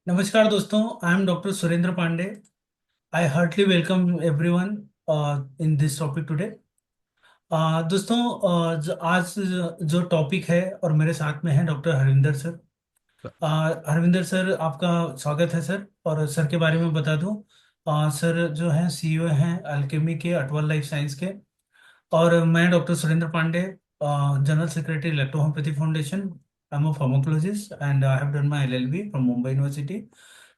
नमस्कार दोस्तों, I am doctor Surendra Pandey. I heartly welcome everyone in this topic today. दोस्तों, आज जो टॉपिक है और मेरे साथ में है doctor Harvinder sir. Harvinder sir, आपका स्वागत है सर। और सर के बारे में बता दूं, सर जो हैं सीईओ हैं अल्केमी के, अटवाल लाइफ साइंस के। और मैं doctor Surendra Pandey, general secretary electro homoeopathy foundation. I am a pharmacologist and I have done my LLB from Mumbai university.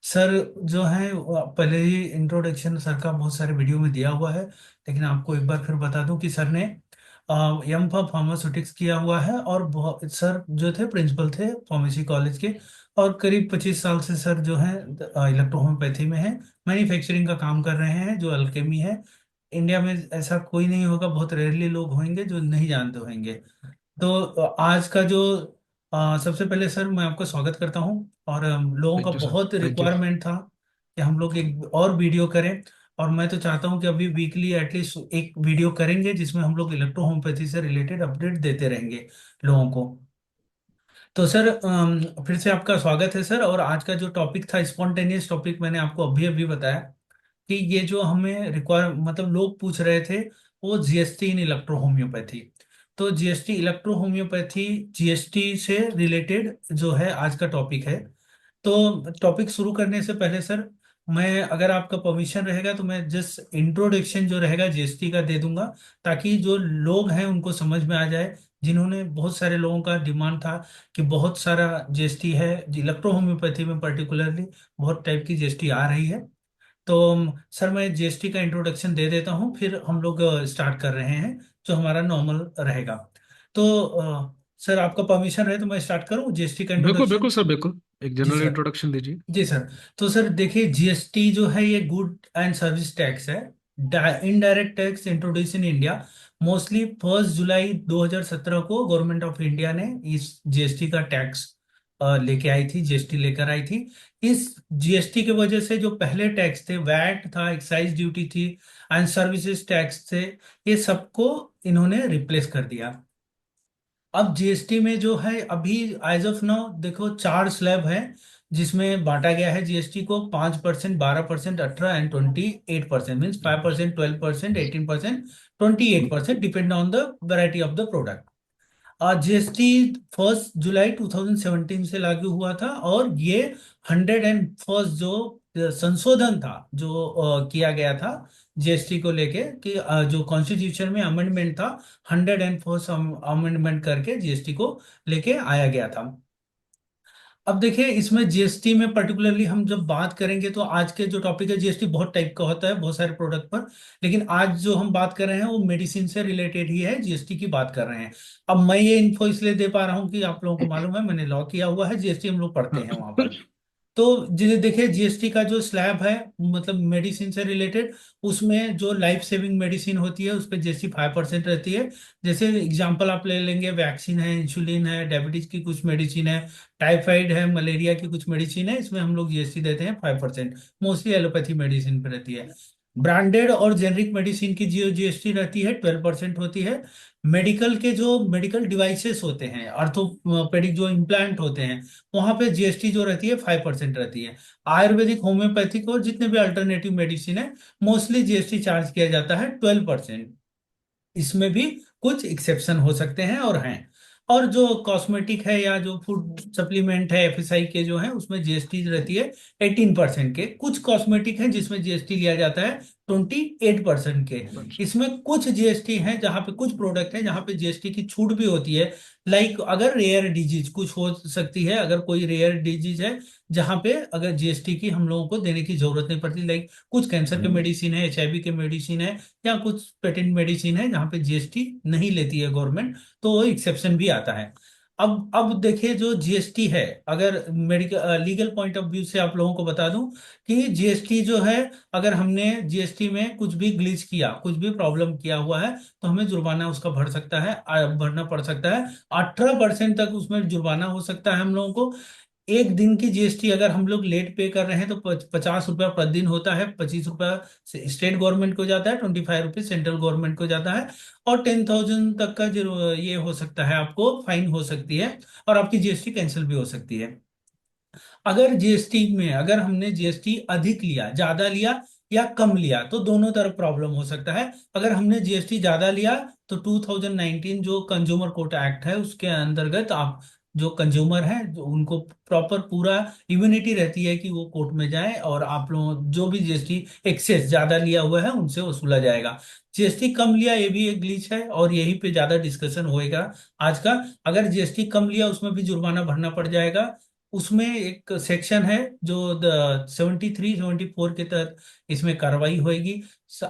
Sir जो है पहले ही इंट्रोडक्शन सर का बहुत सारे वीडियो में दिया हुआ है, लेकिन आपको एक बार फिर बता दूं कि सर ने एम फार्मास्यूटिक्स किया हुआ है। और सर जो थे प्रिंसिपल थे फार्मेसी कॉलेज के। और करीब 25 साल से सर जो है इलेक्ट्रो होम्योपैथी में है, मैन्युफैक्चरिंग का काम कर रहे हैं, जो अल्केमी है। इंडिया में ऐसा कोई नहीं होगा, बहुत रेयरली लोग होंगे जो नहीं जानते होंगे। तो आज का जो सबसे पहले सर मैं आपका स्वागत करता हूं। और लोगों का थैंक यू सर। बहुत थैंक यू। रिक्वायरमेंट था कि हम लोग एक और वीडियो करें। और मैं तो चाहता हूं कि अभी वीकली एटलीस्ट एक वीडियो करेंगे जिसमें हम लोग इलेक्ट्रो होम्योपैथी से रिलेटेड अपडेट देते रहेंगे लोगों को। तो सर फिर से आपका स्वागत है सर। और आज का जो टॉपिक था स्पॉन्टेनियस टॉपिक, मैंने आपको अभी अभी बताया कि ये जो हमें रिक्वायर मतलब लोग पूछ रहे थे, वो जीएसटी इन इलेक्ट्रो होम्योपैथी। तो जीएसटी इलेक्ट्रो होम्योपैथी, जीएसटी से रिलेटेड जो है आज का टॉपिक है। तो टॉपिक शुरू करने से पहले सर, मैं अगर आपका परमिशन रहेगा तो मैं जस्ट इंट्रोडक्शन जो रहेगा जीएसटी का दे दूंगा, ताकि जो लोग हैं उनको समझ में आ जाए। जिन्होंने बहुत सारे लोगों का डिमांड था कि बहुत सारा जीएसटी है, इलेक्ट्रो होम्योपैथी में पर्टिकुलरली बहुत टाइप की जीएसटी आ रही है। तो सर मैं जीएसटी का इंट्रोडक्शन दे देता हूँ, फिर हम लोग स्टार्ट कर रहे हैं जो हमारा नॉर्मल रहेगा। तो सर आपका परमिशन रहे तो मैं स्टार्ट करूँ जीएसटी का बिल्कुल इंट्रोडक्शन। बिल्कुल सर, बिल्कुल। एक जी जनरल सर। इंट्रोडक्शन दीजिए। जी सर। तो सर देखिए, जीएसटी जो है ये गुड एंड सर्विस टैक्स है, indirect tax introduce in India. Mostly 1 जुलाई 2017 को गवर्नमेंट ऑफ इंडिया ने इस जीएसटी का टैक्स लेके आई थी, जीएसटी लेकर आई थी। इस जीएसटी की वजह से जो पहले टैक्स थे, वैट था, एक्साइज ड्यूटी थी, एंड सर्विसेज टैक्स थे, ये सबको इन्होंने रिप्लेस कर दिया। अब जीएसटी में जो है अभी एज ऑफ नाउ देखो, चार स्लैब है जिसमें बांटा गया है जीएसटी को। 5%, 12%, 18 and 28%, means 5%, 12%, 18%, 28%, depend on the variety of the product. GST 1 जुलाई 2017 से लागू हुआ था। और ये 101st जो संशोधन था, जो किया गया था जीएसटी को लेके, कि जो कॉन्स्टिट्यूशन में अमेंडमेंट था, 101st अमेंडमेंट करके जीएसटी को लेके आया गया था। अब देखिए, इसमें जीएसटी में पर्टिकुलरली हम जब बात करेंगे तो आज के जो टॉपिक है, जीएसटी बहुत टाइप का होता है बहुत सारे प्रोडक्ट पर, लेकिन आज जो हम बात कर रहे हैं वो मेडिसिन से रिलेटेड ही है, जीएसटी की बात कर रहे हैं। अब मैं ये इन्फो इसलिए दे पा रहा हूँ कि आप लोगों को मालूम है मैंने लॉ किया हुआ है, जीएसटी हम लोग पढ़ते हाँ। हैं वहां पर। तो जिसे देखिए, जीएसटी का जो स्लैब है, मतलब मेडिसिन से रिलेटेड, उसमें जो लाइफ सेविंग मेडिसिन होती है उस पर जीएसटी 5% रहती है। जैसे एग्जांपल आप ले लेंगे, वैक्सीन है, इंसुलिन है, डायबिटीज की कुछ मेडिसिन है, टाइफाइड है, मलेरिया की कुछ मेडिसिन है, इसमें हम लोग जीएसटी देते हैं 5%। मोस्टली एलोपैथी मेडिसिन पे रहती है। ब्रांडेड और जेनरिक मेडिसिन की जो जीएसटी रहती है 12% होती है। मेडिकल के जो मेडिकल डिवाइसेस होते हैं, ऑर्थोपेडिक जो इम्प्लांट होते हैं, वहां पे जीएसटी जो रहती है 5% रहती है। आयुर्वेदिक, होम्योपैथिक और जितने भी अल्टरनेटिव मेडिसिन है, मोस्टली जीएसटी चार्ज किया जाता है 12%। इसमें भी कुछ एक्सेप्शन हो सकते हैं और हैं। और जो कॉस्मेटिक है या जो फूड सप्लीमेंट है एफएसआई के जो है, उसमें जीएसटी रहती है 18% के। कुछ कॉस्मेटिक है जिसमें जीएसटी लिया जाता है 28% के। इसमें कुछ जीएसटी है जहाँ पे, कुछ प्रोडक्ट है जहाँ पे जीएसटी की छूट भी होती है। लाइक अगर रेयर डिजीज कुछ हो सकती है, अगर कोई रेयर डिजीज है जहाँ पे अगर जीएसटी की हम लोगों को देने की जरूरत नहीं पड़ती, लाइक कुछ कैंसर के मेडिसिन है, एचआईवी के मेडिसिन है, या कुछ पेटेंट मेडिसिन है जहाँ पे जीएसटी नहीं लेती है गवर्नमेंट, तो वो एक्सेप्शन भी आता है। अब देखिए, जो जीएसटी है, अगर medical legal point of view से आप लोगों को बता दूं कि जीएसटी जो है, अगर हमने जीएसटी में कुछ भी ग्लिच किया, कुछ भी प्रॉब्लम किया हुआ है, तो हमें जुर्माना उसका भर सकता है, भरना पड़ सकता है। 18% तक उसमें जुर्माना हो सकता है हम लोगों को। एक दिन की जीएसटी अगर हम लोग लेट पे कर रहे हैं तो 50 रुपया प्रतिदिन होता है। 25 रुपया स्टेट गवर्नमेंट को जाता है, 25 रुपीज सेंट्रल गवर्नमेंट को जाता है। और 10,000 तक का जो ये हो सकता है, आपको फाइन हो सकती है, और आपकी जीएसटी कैंसिल भी हो सकती है। अगर जीएसटी में अगर हमने जीएसटी अधिक लिया, ज्यादा लिया या कम लिया, तो दोनों तरफ प्रॉब्लम हो सकता है। अगर हमने जीएसटी ज्यादा लिया तो 2019 जो कंज्यूमर कोर्ट एक्ट है उसके अंतर्गत आप जो कंज्यूमर है उनको प्रॉपर पूरा इम्यूनिटी रहती है कि वो कोर्ट में जाए, और आप लोग जो भी जीएसटी एक्सेस ज्यादा लिया हुआ है उनसे वसूला जाएगा। जीएसटी कम लिया ये भी एक ग्लिच है, और यही पे ज्यादा डिस्कशन होएगा आज का। अगर जीएसटी कम लिया उसमें भी जुर्माना भरना पड़ जाएगा। उसमें एक सेक्शन है जो 73-74 के तहत इसमें कार्रवाई होगी।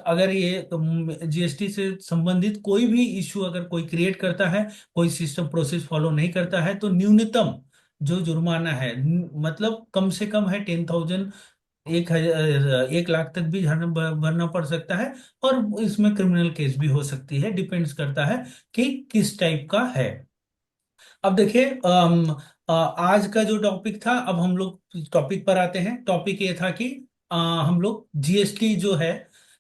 अगर ये जीएसटी से संबंधित कोई भी इश्यू अगर कोई क्रिएट करता है, कोई सिस्टम प्रोसेस फॉलो नहीं करता है, तो न्यूनतम जो जुर्माना है, मतलब कम से कम है 10,000, 1 लाख तक भी भरना पड़ सकता है। और इसमें क्रिमिनल केस भी हो सकती है, डिपेंड्स करता है कि किस टाइप का है। अब देखिए, आज का जो टॉपिक था, अब हम लोग टॉपिक पर आते हैं। टॉपिक ये था कि हम लोग जीएसटी जो है,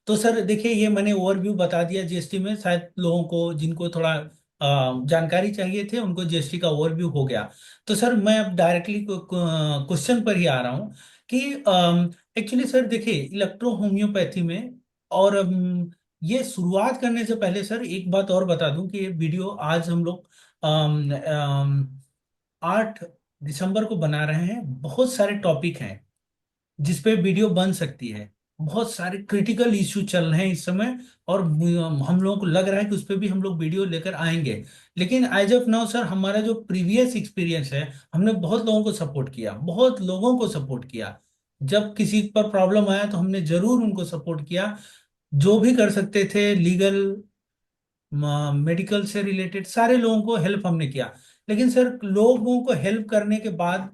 तो सर देखिए ये मैंने ओवरव्यू बता दिया जीएसटी में, शायद लोगों को जिनको थोड़ा जानकारी चाहिए थे उनको जीएसटी का ओवरव्यू हो गया। तो सर मैं अब डायरेक्टली क्वेश्चन पर ही आ रहा हूँ कि एक्चुअली सर देखिए इलेक्ट्रो होम्योपैथी में, और ये शुरुआत करने से पहले सर एक बात और बता दूं कि ये वीडियो आज हम लोग 8 दिसंबर को बना रहे हैं। बहुत सारे टॉपिक हैं जिस पे वीडियो बन सकती है, बहुत सारे क्रिटिकल इश्यू चल रहे हैं इस समय, और हम लोगों को लग रहा है कि उस पे भी हम लोग वीडियो लेकर आएंगे। लेकिन एज ऑफ नाउ सर हमारा जो प्रीवियस एक्सपीरियंस है, हमने बहुत लोगों को सपोर्ट किया, बहुत लोगों को सपोर्ट किया। जब किसी पर प्रॉब्लम आया तो हमने जरूर उनको सपोर्ट किया, जो भी कर सकते थे लीगल, मेडिकल से रिलेटेड सारे लोगों को हेल्प हमने किया। लेकिन सर लोगों को हेल्प करने के बाद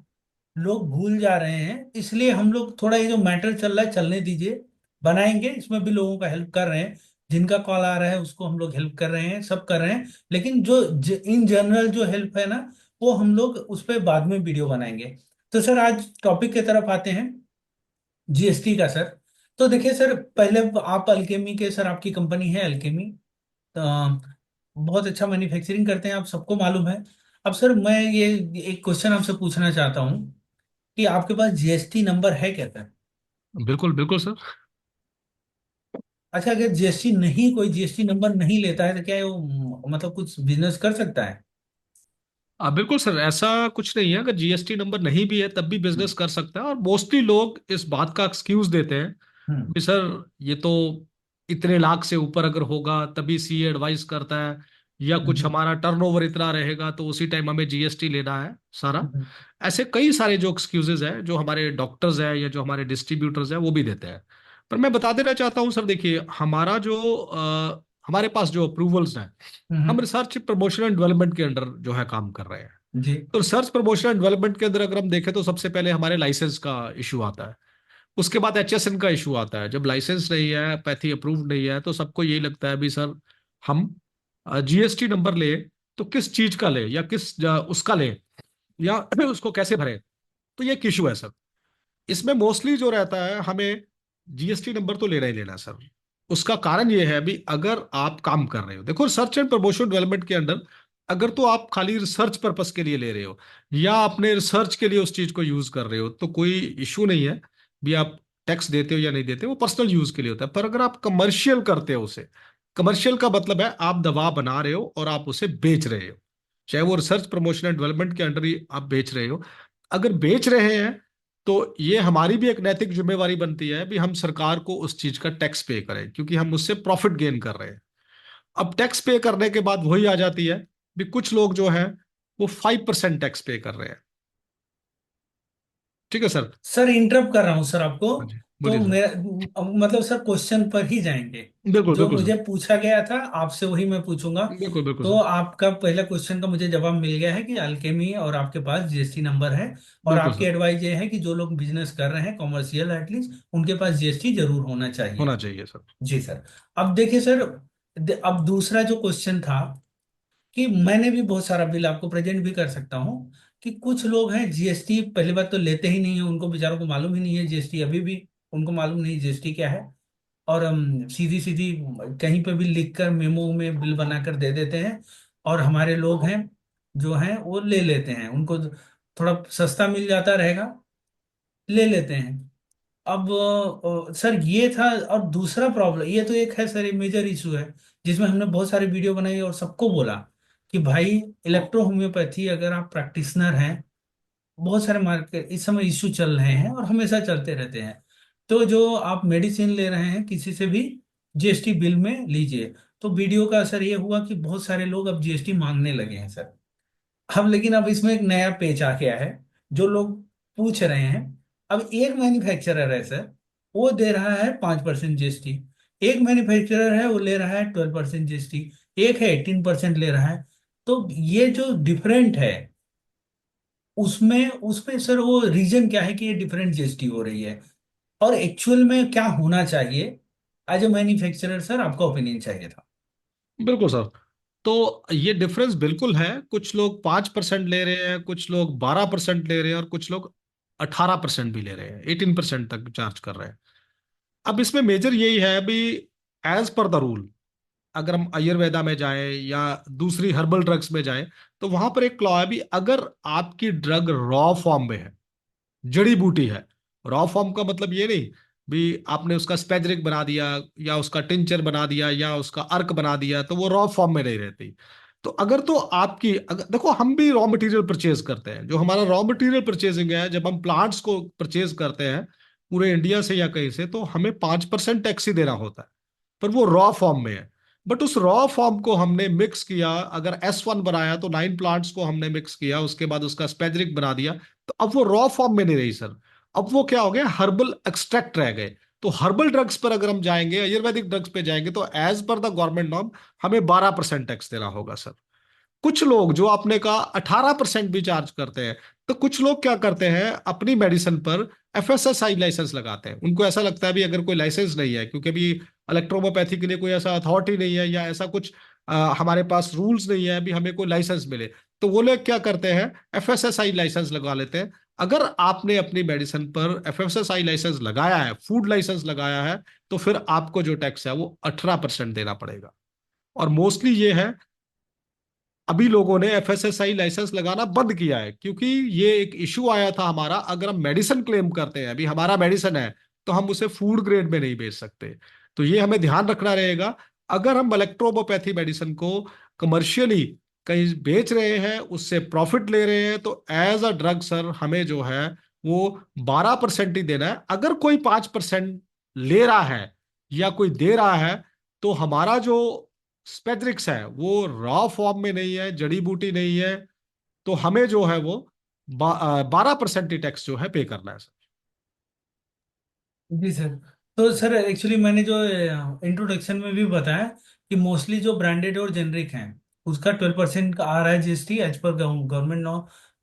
लोग भूल जा रहे हैं, इसलिए हम लोग थोड़ा ये जो मैटर चल रहा है चलने दीजिए, बनाएंगे। इसमें भी लोगों का हेल्प कर रहे हैं, जिनका कॉल आ रहा है उसको हम लोग हेल्प कर रहे हैं, सब कर रहे हैं। लेकिन जो इन जनरल जो हेल्प है ना, वो हम लोग उस पर बाद में वीडियो बनाएंगे। तो सर आज टॉपिक की तरफ आते हैं, जीएसटी का सर। तो देखिए सर, पहले आप अल्केमी के, सर आपकी कंपनी है अल्केमी, तो बहुत अच्छा मैन्युफैक्चरिंग करते हैं, आप सबको मालूम है। अब सर मैं ये एक क्वेश्चन आपसे पूछना चाहता हूँ कि आपके पास जीएसटी नंबर है क्या सर? बिल्कुल बिल्कुल सर। अच्छा, अगर जीएसटी नहीं, कोई जीएसटी नंबर नहीं लेता है तो क्या वो मतलब कुछ बिजनेस कर सकता है? बिल्कुल सर, ऐसा कुछ नहीं है। अगर जीएसटी नंबर नहीं भी है तब भी हम्म। बिजनेस कर सकता है। और मोस्टली लोग इस बात का एक्सक्यूज देते हैं हम्म। कि सर ये तो इतने लाख से ऊपर अगर होगा तभी सीए एडवाइस करता है, या कुछ हम्म। हमारा टर्नओवर इतना रहेगा तो उसी टाइम हमें जीएसटी लेना है सारा। हम्म। ऐसे कई सारे जो एक्सक्यूजेज हैं जो हमारे डॉक्टर्स हैं या जो हमारे डिस्ट्रीब्यूटर्स हैं वो भी देते हैं। पर मैं बता देना चाहता हूँ सर, देखिए हमारा जो हमारे पास जो अप्रूवल्स हैं, हम हम्म। रिसर्च प्रमोशन एंड डेवलपमेंट के अंडर जो है काम कर रहे हैं। जी। तो रिसर्च प्रमोशन एंड डेवलपमेंट के अंदर अगर हम देखें तो सबसे पहले हमारे लाइसेंस का इशू आता है। उसके बाद एचएसएन का इशू आता है। जब लाइसेंस नहीं है, पैथी अप्रूव्ड नहीं है, तो सबको यही लगता है भी सर हम जीएसटी नंबर ले तो किस चीज का ले या उसका ले, या उसको कैसे भरे। तो ये एक इशू है सर। इसमें मोस्टली जो रहता है, हमें जीएसटी नंबर तो लेना ही लेना है सर। उसका कारण ये है भी, अगर आप काम कर रहे हो, देखो रिसर्च एंड प्रमोशन डेवलपमेंट के अंडर अगर तो आप खाली रिसर्च पर्पस के लिए ले रहे हो या अपने रिसर्च के लिए उस चीज को यूज कर रहे हो तो कोई इशू नहीं है भी आप टैक्स देते हो या नहीं देते, वो पर्सनल यूज के लिए होता है। पर अगर आप कमर्शियल करते हो उसे, कमर्शियल का मतलब है आप दवा बना रहे हो और आप उसे बेच रहे हो, चाहे वो रिसर्च प्रमोशन एंड डेवलपमेंट के अंडर ही आप बेच रहे हो। अगर बेच रहे हैं तो ये हमारी भी एक नैतिक जिम्मेवारी बनती है भी हम सरकार को उस चीज का टैक्स पे करें, क्योंकि हम उससे प्रॉफिट गेन कर रहे हैं। अब टैक्स पे करने के बाद वही आ जाती है भी कुछ लोग जो है वो 5% टैक्स पे कर रहे हैं। ठीक है सर। सर इंटरप्ट कर रहा हूँ सर आपको। हाँ जी, तो बोलिए सर। मेरा मतलब सर क्वेश्चन पर ही जाएंगे, बिल्कुल जो बिल्कुल मुझे सर। पूछा गया था आपसे वही मैं पूछूंगा। बिल्कुल बिल्कुल तो सर। आपका पहला क्वेश्चन का मुझे जवाब मिल गया है कि अल्केमी और आपके पास जीएसटी नंबर है, और बिल्कुल आपकी सर। एडवाइस ये है कि जो लोग बिजनेस कर रहे हैं कॉमर्शियल एटलीस्ट, उनके पास जीएसटी जरूर होना चाहिए। होना चाहिए सर। जी सर। अब देखिए सर, अब दूसरा जो क्वेश्चन था कि मैंने भी बहुत सारा बिल आपको प्रेजेंट भी कर सकता हूँ, कि कुछ लोग हैं जीएसटी पहली बात तो लेते ही नहीं है, उनको बेचारों को मालूम ही नहीं है जीएसटी, अभी भी उनको मालूम नहीं जीएसटी क्या है। और सीधी सीधी कहीं पे भी लिख कर मेमो में बिल बनाकर दे देते हैं, और हमारे लोग हैं जो हैं वो ले लेते हैं, उनको थोड़ा सस्ता मिल जाता रहेगा। ले लेते हैं। अब सर ये था। और दूसरा प्रॉब्लम ये तो एक है सर, ये मेजर इशू है जिसमें हमने बहुत सारी वीडियो बनाई और सबको बोला कि भाई इलेक्ट्रो होम्योपैथी अगर आप प्रैक्टिशनर हैं, बहुत सारे मार्केट इस समय इशू चल रहे हैं और हमेशा चलते रहते हैं। तो जो आप मेडिसिन ले रहे हैं किसी से भी जीएसटी बिल में लीजिए। तो वीडियो का असर ये हुआ कि बहुत सारे लोग अब जीएसटी मांगने लगे हैं सर। अब लेकिन अब इसमें एक नया पेच आ गया है। जो लोग पूछ रहे हैं, अब एक मैन्युफैक्चरर है सर, वो दे रहा है 5% जीएसटी। एक मैन्युफैक्चरर है वो ले रहा है 12% जीएसटी। एक है 18% ले रहा है। तो ये जो डिफरेंट है, उसमें उसमें सर वो रीजन क्या है कि ये डिफरेंट जीएसटी हो रही है, और एक्चुअल में क्या होना चाहिए? एज ए मैन्युफैक्चरर सर आपका ओपिनियन चाहिए था। बिल्कुल सर। तो ये डिफरेंस बिल्कुल है, कुछ लोग 5% ले रहे हैं, कुछ लोग 12% ले रहे हैं, और कुछ लोग 18% भी ले रहे हैं, 18% तक चार्ज कर रहे हैं। अब इसमें मेजर यही है अभी, एज पर द रूल, अगर हम आयुर्वेदा में जाएं या दूसरी हर्बल ड्रग्स में जाएं, तो वहां पर एक क्लॉ है भी, अगर आपकी ड्रग रॉ फॉर्म में है, जड़ी बूटी है। रॉ फॉर्म का मतलब ये नहीं भी आपने उसका स्पेजरिक बना दिया या उसका टिंचर बना दिया या उसका अर्क बना दिया, तो वो रॉ फॉर्म में नहीं रहती। तो अगर तो आपकी अगर देखो, हम भी रॉ मटेरियल परचेज करते हैं, जो हमारा रॉ मटेरियल परचेजिंग है, जब हम प्लांट्स को परचेज करते हैं पूरे इंडिया से या कहीं से, तो हमें 5% टैक्स ही देना होता है, पर वो रॉ फॉर्म में है। बट उस रॉ फॉर्म को हमने मिक्स किया, अगर S1 बनाया तो 9 प्लांट्स को हमने मिक्स किया, उसके बाद उसका स्पेजरिक बना दिया, तो अब वो रॉ फॉर्म में नहीं रही सर। अब वो क्या हो गया, हर्बल एक्सट्रैक्ट रह गए। तो हर्बल ड्रग्स पर अगर हम जाएंगे, आयुर्वेदिक ड्रग्स पे जाएंगे, तो as per the government norm हमें 12% टैक्स देना होगा सर। कुछ लोग जो आपने कहा 18% भी चार्ज करते हैं, तो कुछ लोग क्या करते हैं, अपनी मेडिसिन पर FSSAI लाइसेंस लगाते हैं। उनको ऐसा लगता है भी अगर कोई लाइसेंस नहीं है, क्योंकि अभी इलेक्ट्रोमोपैथी के लिए कोई ऐसा अथॉरिटी नहीं है या ऐसा कुछ हमारे पास रूल्स नहीं है भी हमें कोई लाइसेंस मिले, तो वो लोग क्या करते हैं, FSSAI लाइसेंस लगा लेते हैं। अगर आपने अपनी मेडिसिन पर FSSAI लाइसेंस लगाया है, फूड लाइसेंस लगाया है, तो फिर आपको जो टैक्स है वो 18% देना पड़ेगा। और मोस्टली ये है, अभी लोगों ने FSSAI लाइसेंस लगाना बंद किया है, क्योंकि ये एक इशू आया था हमारा, अगर हम मेडिसिन क्लेम करते हैं, अभी हमारा मेडिसिन है, तो हम उसे फूड ग्रेड में नहीं बेच सकते। तो ये हमें ध्यान रखना रहेगा। अगर हम इलेक्ट्रोमोपैथी मेडिसिन को कमर्शियली कहीं बेच रहे हैं, उससे प्रॉफिट ले रहे हैं, तो एज अ ड्रग सर हमें जो है वो 12% ही देना है। अगर कोई 5% ले रहा है या कोई दे रहा है, तो हमारा जो स्पेद्रिक्स है वो रॉ फॉर्म में नहीं है, जड़ी बूटी नहीं है, तो हमें जो है वो 12% ही टैक्स जो है पे करना है सर। जी सर। तो सर एक्चुअली मैंने जो इंट्रोडक्शन में भी बताया कि मोस्टली जो ब्रांडेड और जेनरिक हैं उसका 12% का आ रहा है GST as per government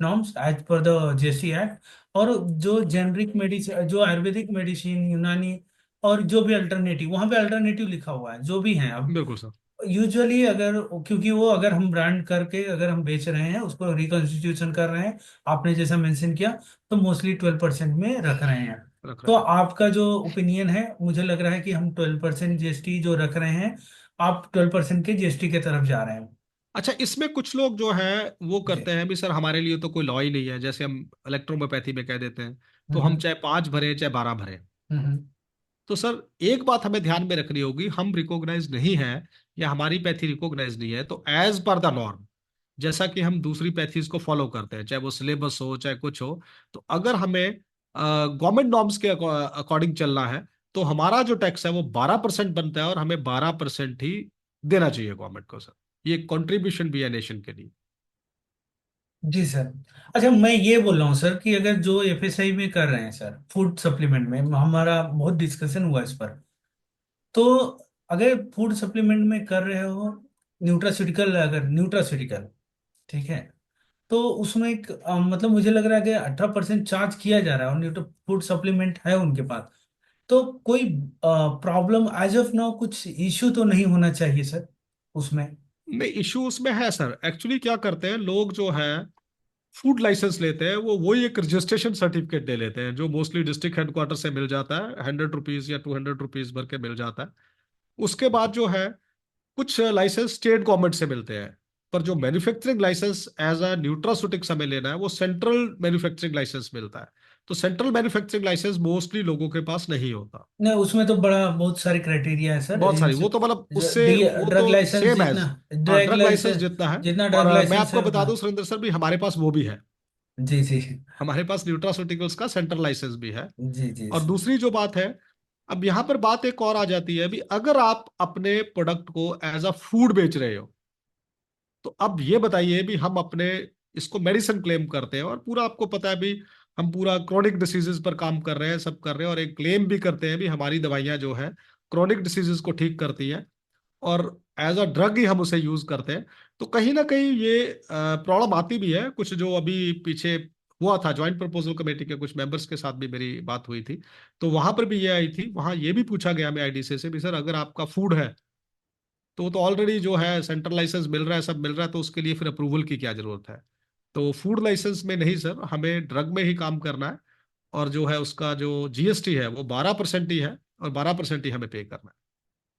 norms as per the GST act. और जो जेनरिक मेडिसिन, जो आयुर्वेदिक मेडिसिन, यूनानी और जो भी अल्टरनेटिव, वहाँ पे अल्टरनेटिव लिखा हुआ है जो भी है अब। बिल्कुल सर। यूजुअली अगर, क्योंकि वो अगर हम ब्रांड करके अगर हम बेच रहे हैं, उसको रिकॉन्स्टिट्यूशन कर रहे हैं, आपने जैसा मेंशन किया, तो मोस्टली 12% में रख रहे हैं। रख तो रहे हैं। आपका जो ओपिनियन है, मुझे लग रहा है कि हम 12% जीएसटी जो रख रहे हैं, आप 12% के जीएसटी के तरफ जा रहे हैं। अच्छा, इसमें कुछ लोग जो है वो जी। करते हैं भी, सर हमारे लिए तो कोई लॉ ही नहीं है, जैसे हम इलेक्ट्रोमोपैथी में कह देते हैं, तो हम हम्म। चाहे 5 भरें चाहे 12 भरें। हम्म। तो सर एक बात हमें ध्यान में रखनी होगी, हम रिकॉग्नाइज नहीं है या हमारी पैथी रिकॉग्नाइज नहीं है, तो एज पर द नॉर्म, जैसा कि हम दूसरी पैथीज को फॉलो करते हैं, चाहे वो सिलेबस हो चाहे कुछ हो, तो अगर हमें गवर्नमेंट नॉर्म्स के अकॉर्डिंग चलना है, तो हमारा जो टैक्स है वो 12% बनता है, और हमें 12% ही देना चाहिए गवर्नमेंट को सर। ये कंट्रीब्यूशन भी है नेशन के लिए। जी सर। अच्छा, मैं ये बोल रहा हूँ सर कि अगर जो एफएसआई में कर रहे हैं सर, फूड सप्लीमेंट में हमारा बहुत डिस्कशन हुआ इस पर। तो अगर फूड सप्लीमेंट में कर रहे हो न्यूट्रास्यूटिकल, अगर न्यूट्रास्यूटिकल, ठीक है, तो उसमें एक मतलब मुझे लग रहा है कि 18% चार्ज किया जा रहा है और न्यूट्रो फूड सप्लीमेंट है उनके पास। तो कोई प्रॉब्लम एज ऑफ नाउ, कुछ इश्यू तो नहीं होना चाहिए सर उसमें? नहीं, इशू उसमें है सर। एक्चुअली क्या करते हैं लोग जो है, फूड लाइसेंस लेते हैं, वो वही एक रजिस्ट्रेशन सर्टिफिकेट दे लेते हैं, जो मोस्टली डिस्ट्रिक्ट हेडक्वार्टर से मिल जाता है, 100 रुपीज या 200 रुपीज भर के मिल जाता है। उसके बाद जो है कुछ लाइसेंस स्टेट गवर्नमेंट से मिलते हैं, पर जो मैन्युफैक्चरिंग लाइसेंस एज अ न्यूट्रास्यूटिक्स हमें लेना है, वो सेंट्रल मैन्युफैक्चरिंग लाइसेंस मिलता है। तो सेंट्रल मैन्युफैक्चरिंग लाइसेंस मोस्टली लोगों के पास नहीं होता। नहीं, उसमें तो बड़ा बहुत सारे क्राइटेरिया है सर। बहुत सारी, वो तो मतलब उससे वो ड्रग तो लाइसेंस सेम जितना, एज, हाँ ड्रग ड्रग लाइसेंस लाइसेंस जितना है। जितना और ड्रग मैं लाइसेंस है आपको बता उतना। दूं सुरेंद्र सर भी, हमारे पास वो भी है। जी जी। हमारे पास न्यूट्रास्यूटिकल्स का सेंट्रल लाइसेंस भी है। जी जी और सर। दूसरी जो बात है, अब यहाँ पर बात एक और आ जाती है भी, अगर आप अपने प्रोडक्ट को एज अ फूड बेच रहे हो, तो अब ये बताइए भी हम अपने इसको मेडिसिन क्लेम करते हैं और पूरा आपको पता है भी, हम पूरा क्रोनिक डिसीजेस पर काम कर रहे हैं, सब कर रहे हैं, और एक क्लेम भी करते हैं भी हमारी दवाइयां जो है क्रोनिक डिसीजेस को ठीक करती है, और एज अ ड्रग ही हम उसे यूज करते हैं। तो कहीं ना कहीं ये प्रॉब्लम आती भी है। कुछ जो अभी पीछे हुआ था, ज्वाइंट प्रपोजल कमेटी के कुछ मेंबर्स के साथ भी मेरी बात हुई थी, तो वहां पर भी ये आई थी, वहां ये भी पूछा गया हमें आईडीसी से भी, सर अगर आपका फूड है तो वो तो ऑलरेडी जो है सेंट्रल लाइसेंस मिल रहा है, सब मिल रहा है, तो उसके लिए फिर अप्रूवल की क्या जरूरत है। तो फूड लाइसेंस में नहीं सर, हमें ड्रग में ही काम करना है। और जो है उसका जो जीएसटी है वो 12% ही है, और 12% ही हमें पे करना है।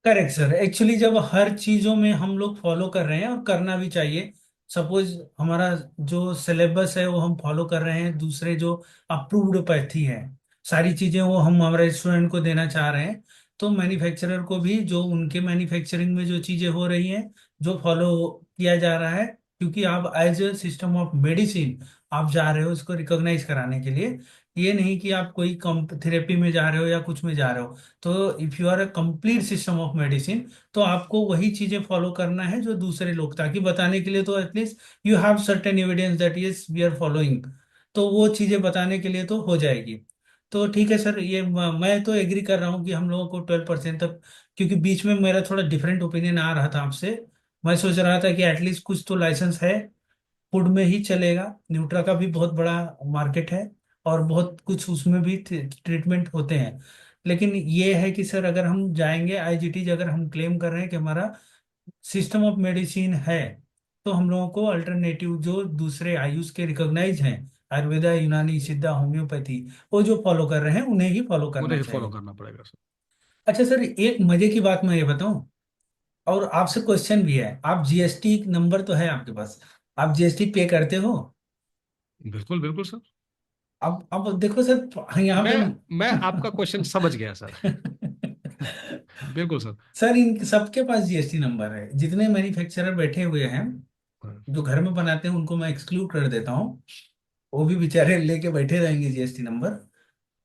Correct sir. एक्चुअली जब हर चीजों में हम लोग फॉलो कर रहे हैं और करना भी चाहिए, सपोज हमारा जो सिलेबस है वो हम फॉलो कर रहे हैं, दूसरे जो अप्रूव्ड पैथी है, सारी चीजें वो हम हमारे स्टूडेंट को देना चाह रहे हैं, तो मैन्युफैक्चरर को भी जो उनके मैन्युफैक्चरिंग में जो चीजें हो रही हैं, जो फॉलो किया जा रहा है, क्योंकि आप as a system of medicine आप जा रहे हो इसको रिकॉग्नाइज कराने के लिए। ये नहीं कि आप कोई थेरेपी में जा रहे हो या कुछ में जा रहे हो। तो if you are a complete system of medicine, तो आपको वही चीजें फॉलो करना है जो दूसरे लोग, ताकि बताने के लिए तो at least you have certain evidence that yes we are following. तो वो चीजें बताने के लिए तो हो जाएगी। तो ठीक है सर, ये मैं तो एग्री कर रहा हूँ कि हम लोगों को 12% तक, क्योंकि बीच में मेरा थोड़ा डिफरेंट ओपिनियन आ रहा था आपसे। मैं सोच रहा था कि एटलीस्ट कुछ तो लाइसेंस है, फूड में ही चलेगा, न्यूट्रा का भी बहुत बड़ा मार्केट है और बहुत कुछ उसमें भी ट्रीटमेंट होते हैं। लेकिन ये है कि सर अगर हम जाएंगे आईजीटी, अगर हम क्लेम कर रहे हैं कि हमारा सिस्टम ऑफ मेडिसिन है, तो हम लोगों को अल्टरनेटिव जो दूसरे आयुष के रिकॉग्नाइज हैं, आयुर्वेदा, यूनानी, सिद्धा, होम्योपैथी, वो जो फॉलो कर रहे हैं उन्हें ही फॉलो करना उन्हें फॉलो चाहिए। करना पड़ेगा सर। अच्छा सर, एक मजे की बात मैं ये बताऊं, और आपसे क्वेश्चन भी है, आप जीएसटी नंबर तो है आपके पास, आप जीएसटी पे करते हो? बिल्कुल बिल्कुल सर। अब देखो सर यहाँ मैं पे मैं आपका क्वेश्चन समझ गया सर। बिल्कुल सर। सर इन सबके पास जीएसटी नंबर है, जितने मैन्युफैक्चरर बैठे हुए हैं हाँ। जो घर में बनाते हैं उनको मैं एक्सक्लूड कर देता हूँ, वो भी बेचारे लेके बैठे रहेंगे जीएसटी नंबर।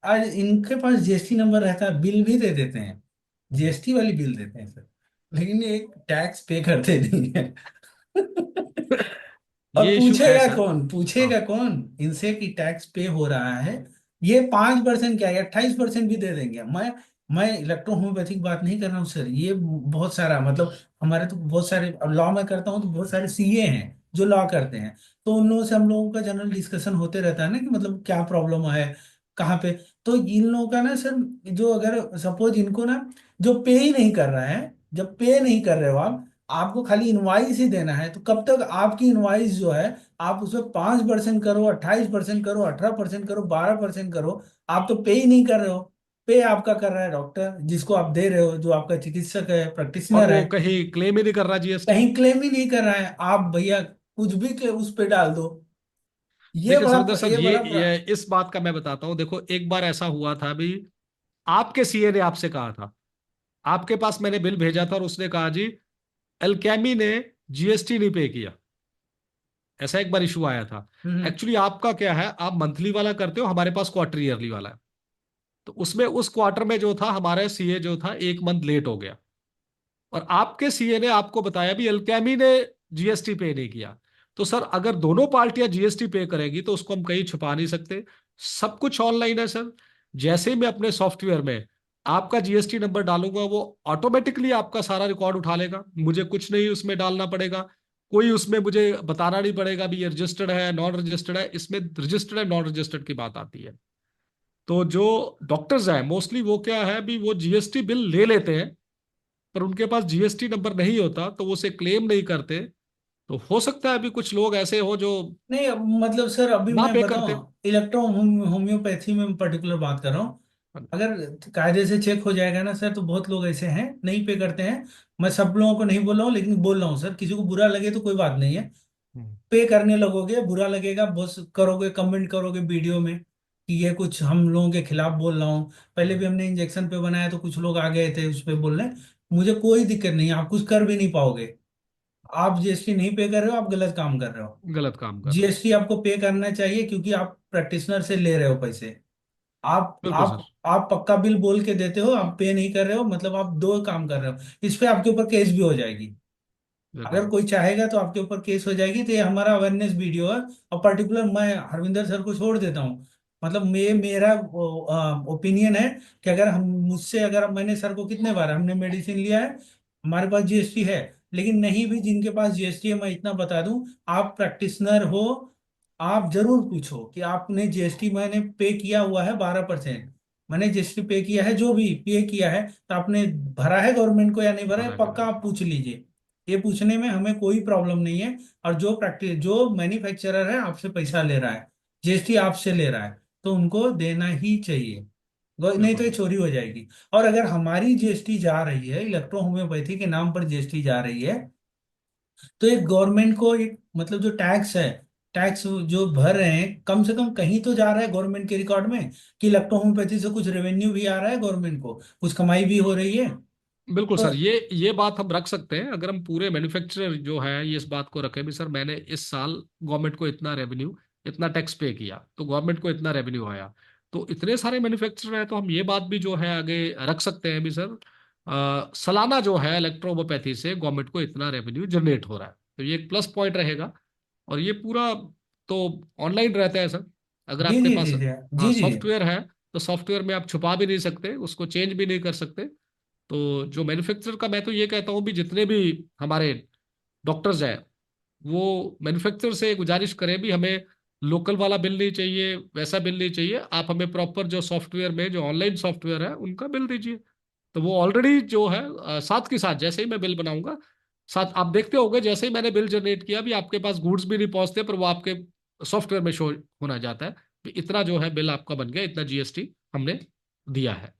आज इनके पास जीएसटी नंबर रहता है, बिल भी दे देते हैं, जीएसटी वाली बिल देते हैं सर, लेकिन ये टैक्स पे करते नहीं है। और ये इशू है पूछेगा सर। कौन, हाँ। पूछेगा कौन इनसे कि टैक्स पे हो रहा है? ये 5% क्या है, 28% भी दे देंगे। मैं इलेक्ट्रो होम्योपैथिक बात नहीं कर रहा हूँ सर, ये बहुत सारा मतलब हमारे तो बहुत सारे, अब लॉ में करता हूँ तो बहुत सारे सीए हैं जो लॉ करते हैं, तो उन लोगों से हम लोगों का जनरल डिस्कशन होते रहता है ना कि मतलब क्या प्रॉब्लम है, कहाँ पे। तो इन लोगों का ना सर, जो अगर सपोज इनको ना, जो पे ही नहीं कर रहा है, जब पे नहीं कर रहे हो आप, आपको खाली इनवाइस ही देना है, तो कब तक आपकी इनवाइस जो है, आप उसमें 5% करो, 28% करो, 18% करो, 12% करो, आप तो पे ही नहीं कर रहे हो। पे आपका कर रहा है डॉक्टर जिसको आप दे रहे हो, जो आपका चिकित्सक है, और प्रैक्टिशनर है। वो कहीं क्लेम ही नहीं कर रहा जीएसटी। कहीं क्लेम ही नहीं कर रहा है, आप भैया कुछ भी उस पे डाल दो। देखिए सुरेंद्र सर, ये बड़ा ये इस बात का मैं बताता हूँ। देखो एक बार ऐसा हुआ था अभी, आपके सीए ने आपसे कहा था, आपके पास मैंने बिल भेजा था और उसने कहा जी एल्केमी ने जीएसटी नहीं पे किया। ऐसा एक बार इशू आया था। हम्म एक्चुअली आपका क्या है, आप मंथली वाला करते हो, हमारे पास क्वार्टर ईयरली वाला है। तो उसमें उस क्वार्टर में जो था हमारे सीए जो था 1 मंथ लेट हो गया, और आपके सीए ने आपको बताया भी अल्केमी ने जीएसटी पे नहीं किया। तो सर अगर दोनों पार्टियां जीएसटी पे करेंगी तो उसको हम कहीं छुपा नहीं सकते। सब कुछ ऑनलाइन है सर। जैसे ही मैं अपने सॉफ्टवेयर में आपका जीएसटी नंबर डालूंगा, वो ऑटोमेटिकली आपका सारा रिकॉर्ड उठा लेगा, मुझे कुछ नहीं उसमें डालना पड़ेगा। कोई उसमें मुझे बताना नहीं पड़ेगा भी ये रजिस्टर्ड है नॉन रजिस्टर्ड है। इसमें रजिस्टर्ड है नॉन रजिस्टर्ड की बात आती है। तो जो डॉक्टर्स हैं मोस्टली वो क्या है भी, वो जीएसटी बिल ले लेते हैं, पर उनके पास जीएसटी नंबर नहीं होता तो वो उसे क्लेम नहीं करते। तो हो सकता है अभी कुछ लोग ऐसे हो जो नहीं, मतलब सर अभी ना मैं पे करते। बताऊं, इलेक्ट्रो होम्योपैथी में पर्टिकुलर बात कर रहा हूँ। अगर कायदे से चेक हो जाएगा ना सर, तो बहुत लोग ऐसे हैं नहीं पे करते हैं। मैं सब लोगों को नहीं बोल रहा हूँ, लेकिन बोल रहा हूँ सर, किसी को बुरा लगे तो कोई बात नहीं है। हम्म। पे करने लगोगे, बुरा लगेगा, बस करोगे, कमेंट करोगे वीडियो में कि ये कुछ हम लोगों के खिलाफ बोल रहा हूँ। पहले भी हमने इंजेक्शन पे बनाया तो कुछ लोग आ गए थे उस पे बोलने। मुझे कोई दिक्कत नहीं, आप कुछ कर भी नहीं पाओगे। आप जीएसटी नहीं पे कर रहे हो, आप गलत काम कर रहे हो। गलत काम कर रहे हो। जीएसटी आपको पे करना चाहिए क्योंकि आप प्रैक्टिशनर से ले रहे हो पैसे। आप बिल्कुल आप सर। आप पक्का बिल बोल के देते हो, आप पे नहीं कर रहे हो, मतलब आप दो काम कर रहे हो। इस पे आपके ऊपर केस भी हो जाएगी। अगर बिल्कुल। कोई चाहेगा तो आपके ऊपर केस हो जाएगी। तो ये हमारा अवेयरनेस वीडियो है। और पर्टिकुलर मैं हरविंदर सर को छोड़ देता हूँ। मतलब मेरा ओपिनियन है कि अगर हम मुझसे अगर मैंने सर को कितने बार हमने मेडिसिन लिया है, हमारे पास जीएसटी है। लेकिन नहीं भी जिनके पास जीएसटी है, मैं इतना बता दूं, आप प्रैक्टिशनर हो, आप जरूर पूछो कि आपने जीएसटी मैंने पे किया हुआ है 12%। मैंने जीएसटी पे किया है, जो भी पे किया है तो आपने भरा है गवर्नमेंट को या नहीं भरा है, भरा कि पक्का नहीं। आप पूछ लीजिए। ये पूछने में हमें कोई प्रॉब्लम नहीं है। और जो मैन्युफैक्चरर है आपसे पैसा ले रहा है, जीएसटी आपसे ले रहा है, तो उनको देना ही चाहिए। नहीं तो बिल्कुल ये सर। चोरी हो जाएगी। और अगर हमारी जीएसटी जा रही है, इलेक्ट्रो होम्योपैथी के नाम पर जीएसटी जा रही है, तो एक गवर्नमेंट को एक मतलब जो टैक्स है, टैक्स जो भर रहे हैं, कम से कम कहीं तो जा रहा है गवर्नमेंट के रिकॉर्ड में कि इलेक्ट्रो होम्योपैथी से कुछ रेवेन्यू भी आ रहा है, गवर्नमेंट को कुछ कमाई भी हो रही है। बिल्कुल तो सर, ये बात हम रख सकते हैं अगर हम पूरे मैन्युफैक्चरर जो है ये इस बात को रखें भी सर मैंने इस साल गवर्नमेंट को इतना रेवेन्यू, इतना टैक्स पे किया तो गवर्नमेंट को इतना रेवेन्यू आया। तो इतने सारे मैन्युफैक्चरर हैं तो हम ये बात भी जो है आगे रख सकते हैं भी सर, सालाना जो है इलेक्ट्रोहोम्योपैथी से गवर्नमेंट को इतना रेवेन्यू जनरेट हो रहा है, तो ये एक प्लस पॉइंट रहेगा। और ये पूरा तो ऑनलाइन रहता है सर। अगर जी आपके जी पास जी जी हाँ जी जी। सॉफ्टवेयर है तो सॉफ्टवेयर में आप छुपा भी नहीं सकते, उसको चेंज भी नहीं कर सकते। तो जो मैन्युफैक्चरर का मैं तो ये कहता हूँ भी जितने भी हमारे डॉक्टर्स हैं वो मैन्युफैक्चरर से गुजारिश करें भी हमें लोकल वाला बिल नहीं चाहिए, वैसा बिल नहीं चाहिए, आप हमें प्रॉपर जो सॉफ्टवेयर में जो ऑनलाइन सॉफ्टवेयर है उनका बिल दीजिए। तो वो ऑलरेडी जो है साथ के साथ जैसे ही मैं बिल बनाऊंगा, साथ आप देखते होंगे जैसे ही मैंने बिल जनरेट किया भी आपके पास गुड्स भी नहीं पहुंचते पर वो आपके सॉफ्टवेयर में शो होना जाता है कि इतना जो है बिल आपका बन गया, इतना जीएसटी हमने दिया है।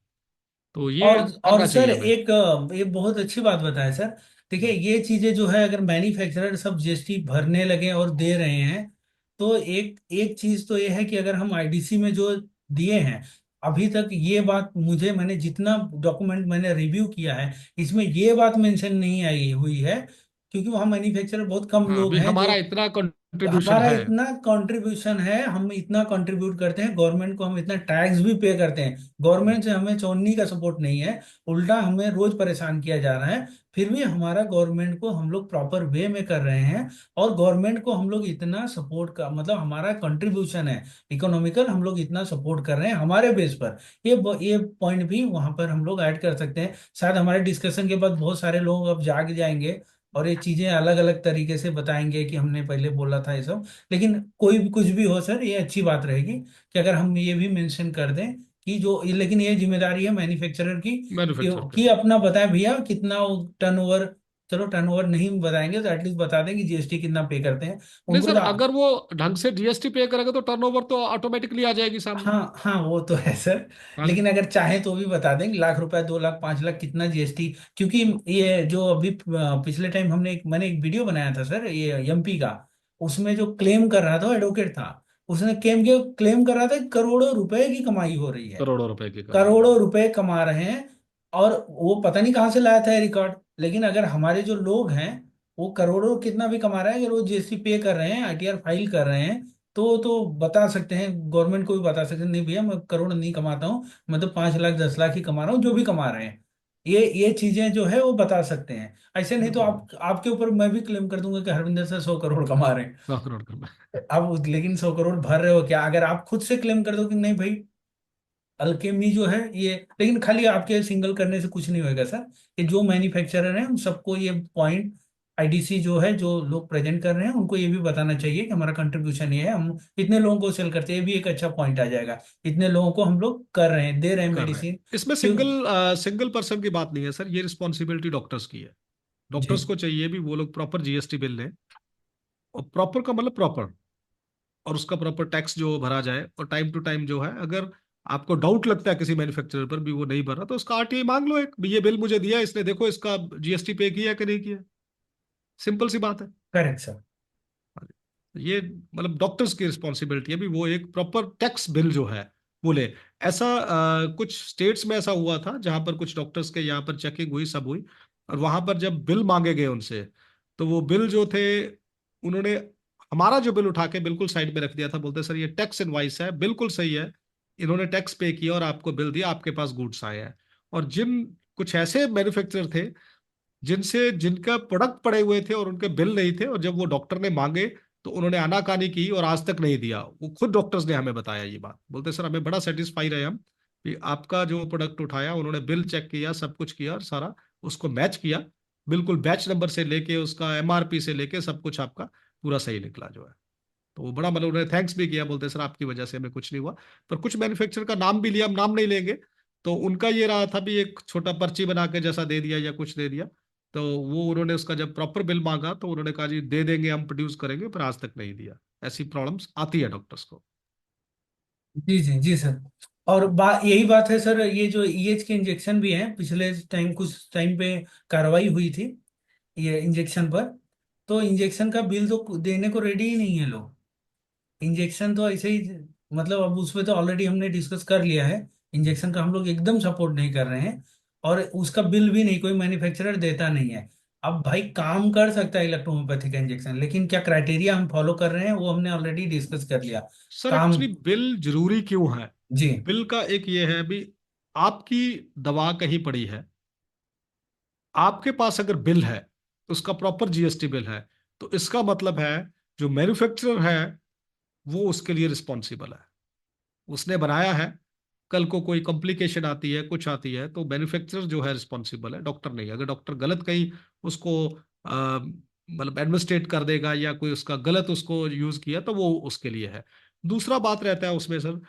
तो ये और करना सर चाहिए हमें। एक ये बहुत अच्छी बात बताया सर। देखिए ये चीजें जो है, अगर मैन्युफैक्चरर सब जीएसटी भरने लगे और दे रहे हैं, तो एक एक चीज तो ये है कि अगर हम आईडीसी में जो दिए हैं, अभी तक ये बात मुझे, मैंने जितना डॉक्यूमेंट मैंने रिव्यू किया है, इसमें ये बात मेंशन नहीं आई हुई है। क्योंकि वहाँ मैन्युफैक्चरर बहुत कम हाँ लोग भी हैं जो, हमारा इतना कंट्रीब्यूशन हमारा है। इतना कंट्रीब्यूशन है, हम इतना कंट्रीब्यूट करते हैं गवर्नमेंट को, हम इतना टैक्स भी पे करते हैं। गवर्नमेंट से हमें चौनी का सपोर्ट नहीं है, उल्टा हमें रोज परेशान किया जा रहा है। फिर भी हमारा गवर्नमेंट को हम लोग प्रॉपर वे में कर रहे हैं। और गवर्नमेंट को हम लोग इतना सपोर्ट का मतलब हमारा कंट्रीब्यूशन है इकोनॉमिकल, हम लोग इतना सपोर्ट कर रहे हैं हमारे बेस पर। ये पॉइंट भी वहां पर हम लोग ऐड कर सकते हैं। शायद हमारे डिस्कशन के बाद बहुत सारे लोग अब जाग जाएंगे और ये चीजें अलग अलग तरीके से बताएंगे कि हमने पहले बोला था ये सब। लेकिन कोई भी कुछ भी हो सर, ये अच्छी बात रहेगी कि अगर हम ये भी मेंशन कर दें कि लेकिन ये जिम्मेदारी है मैन्युफैक्चरर की मैन्युफैक्चर पे। कि अपना बताएं भैया कितना टर्नओवर। चलो टर्नओवर नहीं बताएंगे तो एटलीस्ट बता दें कि जीएसटी कितना पे करते हैं नहीं उनको सर, तो। अगर वो ढंग से जीएसटी पे करेगा तो टर्नओवर तो ऑटोमेटिकली आ जाएगी सामने। हाँ हाँ, वो तो है सर। हाँ जी। लेकिन अगर चाहे तो भी बता देंगे, लाख रुपए 2 लाख 5 लाख कितना जीएसटी। क्योंकि ये जो अभी पिछले टाइम मैंने एक वीडियो बनाया था सर, ये एमपी का। उसमें जो क्लेम कर रहा था एडवोकेट था, उसने क्लेम कर रहा था कि करोड़ों रुपए की कमाई हो रही है, करोड़ों रुपए की कमाई हो रही करोड़ों है। रुपए कमा रहे हैं। और वो पता नहीं कहाँ से लाया था रिकॉर्ड। लेकिन अगर हमारे जो लोग हैं, वो करोड़ों कितना भी कमा रहे हैं, अगर वो जीएसटी पे कर रहे हैं, आईटीआर फाइल कर रहे हैं, तो बता सकते हैं, गवर्नमेंट को भी बता सकते हैं, नहीं भैया मैं करोड़ नहीं कमाता हूँ, मैं तो 5 लाख 10 लाख ही कमा रहा हूँ, जो भी कमा रहे हैं। ये चीजें जो है वो बता सकते हैं। ऐसे नहीं तो बिल्कुल बिल्कुल। आप आपके ऊपर मैं भी क्लेम कर दूंगा कि हरविंदर सर 100 करोड़ कमा रहे हैं। 100 करोड़ का। अब लेकिन 100 करोड़ भर रहे हो क्या, अगर आप खुद से क्लेम कर दो कि नहीं भाई, अल्केमी जो है ये। लेकिन खाली आपके सिंगल करने से कुछ नहीं होएगा सर। ये जो मैन्युफैक्चरर हैं उन सबको ये पॉइंट, आईडीसी जो है, जो लोग प्रेजेंट कर रहे हैं, उनको ये भी बताना चाहिए कि हमारा कंट्रीब्यूशन ये है, हम इतने लोगों को सेल करते हैं। ये भी एक अच्छा पॉइंट आ जाएगा, इतने लोगों को हम लोग कर रहे हैं, दे रहे हैं कर रहे हैं। मेडिसिन। इसमें क्यों। सिंगल पर्सन की बात नहीं है सर, ये रिस्पॉन्सिबिलिटी डॉक्टर्स की है। जी। डॉक्टर्स को चाहिए भी वो लोग प्रॉपर जीएसटी बिल लें, और प्रॉपर का मतलब प्रॉपर, और उसका प्रॉपर टैक्स जो भरा जाए, और टाइम टू टाइम जो है अगर आपको डाउट लगता है किसी मैन्युफैक्चरर पर भी वो नहीं भर रहा तो उसका आरटीआई मांग लो, एक भी ये बिल मुझे दिया इसने, देखो इसका जीएसटी पे किया कि नहीं किया। सिंपल सी बात है। Correct sir. ये मतलब डॉक्टर्स की रिस्पॉन्सिबिलिटी है भी वो एक प्रॉपर टैक्स बिल जो है बोले। ऐसा कुछ स्टेट्स में ऐसा हुआ था जहां पर कुछ डॉक्टर्स के यहाँ पर चेकिंग हुई, सब हुई, और वहां पर जब बिल मांगे गए उनसे, तो वो बिल जो थे, उन्होंने हमारा जो बिल उठा के बिल्कुल साइड में रख दिया था। बोलते सर ये टैक्स इनवाइस है, बिल्कुल सही है, इन्होंने टैक्स पे किया और आपको बिल दिया, आपके पास गुड्स आए हैं। और जिन कुछ ऐसे मैन्युफैक्चरर थे जिनसे जिनका प्रोडक्ट पड़े हुए थे और उनके बिल नहीं थे, और जब वो डॉक्टर ने मांगे तो उन्होंने आनाकानी की और आज तक नहीं दिया। वो खुद डॉक्टर्स ने हमें बताया ये बात, बोलते सर हमें बड़ा सेटिस्फाई रहे हम कि आपका जो प्रोडक्ट उठाया, उन्होंने बिल चेक किया, सब कुछ किया और सारा उसको मैच किया, बिल्कुल बैच नंबर से लेके उसका एमआरपी से लेके सब कुछ आपका पूरा सही निकला जो है। तो वो बड़ा मतलब उन्होंने थैंक्स भी किया, बोलते सर आपकी वजह से हमें कुछ नहीं हुआ। पर कुछ मैन्युफैक्चरर का नाम भी लिया, हम नाम नहीं लेंगे, तो उनका ये रहा था भी एक छोटा पर्ची बना के जैसा दे दिया या कुछ दे दिया। तो वो उन्होंने उसका जब प्रॉपर बिल मांगा तो उन्होंने कहा जी दे देंगे, हम प्रोड्यूस करेंगे, पर आज तक नहीं दिया। ऐसी प्रॉब्लम्स आती है डॉक्टर्स को। जी जी जी सर। और यही बात है सर, ये जो ईएच के इंजेक्शन भी हैं, पिछले टाइम कुछ टाइम पे कार्रवाई हुई थी ये इंजेक्शन पर। तो इंजेक्शन का बिल तो देने को रेडी ही नहीं है लोग। इंजेक्शन तो ऐसे ही, मतलब अब उसमें तो ऑलरेडी हमने डिस्कस कर लिया है। इंजेक्शन का हम लोग एकदम सपोर्ट नहीं कर रहे हैं। और उसका बिल भी नहीं कोई मैन्युफैक्चरर देता नहीं है। अब भाई काम कर सकता है इलेक्ट्रोहोम्योपैथी का इंजेक्शन, लेकिन क्या क्राइटेरिया हम फॉलो कर रहे हैं वो हमने ऑलरेडी डिस्कस कर लिया। सर काम। एक्चुअली बिल जरूरी क्यों है? जी बिल का एक ये है भी, आपकी दवा कहीं पड़ी है, आपके पास अगर बिल है, उसका प्रॉपर जीएसटी बिल है, तो इसका मतलब है जो मैन्युफैक्चरर है वो उसके लिए रिस्पॉन्सिबल है, उसने बनाया है। कल को कोई कॉम्प्लिकेशन आती है, कुछ आती है, तो मैन्युफैक्चरर जो है रिस्पॉन्सिबल है, डॉक्टर नहीं। अगर डॉक्टर गलत कहीं उसको मतलब एडमिनिस्ट्रेट कर देगा या कोई उसका गलत उसको यूज किया तो वो उसके लिए है। दूसरा बात रहता है उसमें सर,